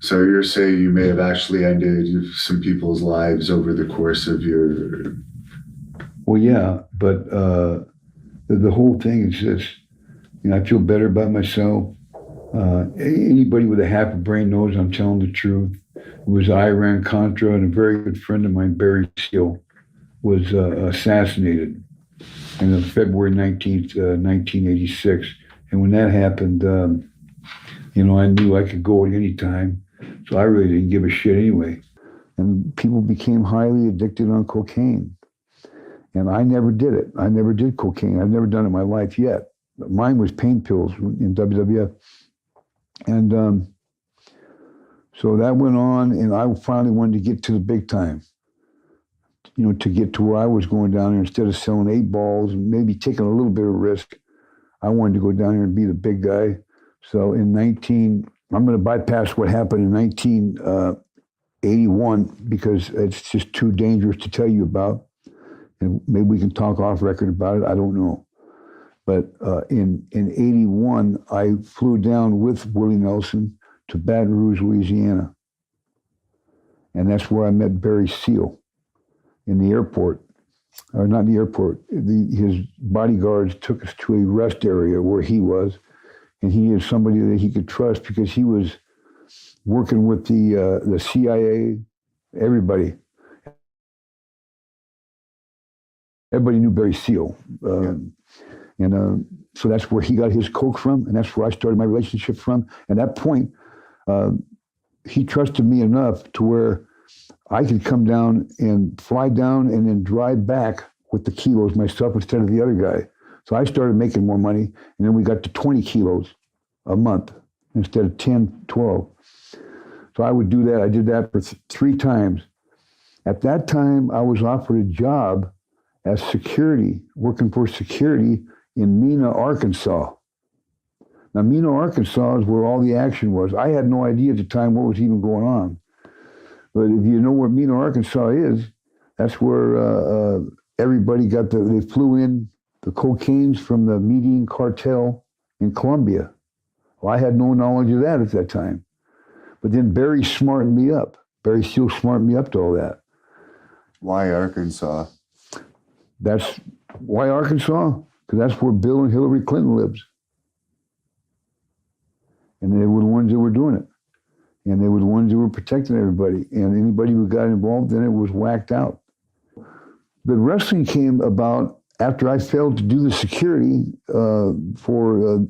So you're saying you may have actually ended some people's lives over the course of your. Well, yeah, but the whole thing is this. I feel better about myself. Anybody with a half a brain knows I'm telling the truth. It was Iran Contra, and a very good friend of mine, Barry Seal, was assassinated on February 19th, 1986. And when that happened, I knew I could go at any time. So I really didn't give a shit anyway. And people became highly addicted on cocaine. And I never did it. I never did cocaine. I've never done it in my life yet. Mine was pain pills in WWF. And so that went on, and I finally wanted to get to the big time. To get to where I was going down there, instead of selling 8 balls and maybe taking a little bit of risk, I wanted to go down there and be the big guy. So I'm going to bypass what happened in 1981 because it's just too dangerous to tell you about. And maybe we can talk off record about it. I don't know. But in 81, I flew down with Willie Nelson to Baton Rouge, Louisiana. And that's where I met Barry Seal in the airport. Or not the airport. His bodyguards took us to a rest area where he was. And he is somebody that he could trust because he was working with the CIA, everybody. Everybody knew Barry Seal. And so that's where he got his coke from, and that's where I started my relationship from. And at that point, he trusted me enough to where I could come down and fly down and then drive back with the kilos myself instead of the other guy. So I started making more money, and then we got to 20 kilos a month instead of 10, 12. So I would do that. I did that for 3 times. At that time, I was offered a job as security, working for security in Mena, Arkansas. Now, Mena, Arkansas is where all the action was. I had no idea at the time what was even going on. But if you know where Mena, Arkansas is, that's where everybody they flew in the cocaines from the Medellin cartel in Colombia. Well, I had no knowledge of that at that time. But then Barry smartened me up. Barry Seal smartened me up to all that. Why Arkansas? That's why Arkansas? Because that's where Bill and Hillary Clinton lives. And they were the ones that were doing it. And they were the ones that were protecting everybody. And anybody who got involved in it was whacked out. The wrestling came about after I failed to do the security for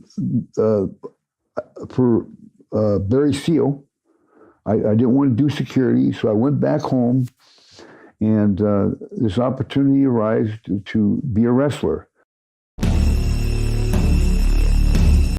Barry Seal. I didn't want to do security, so I went back home. And this opportunity arose to be a wrestler.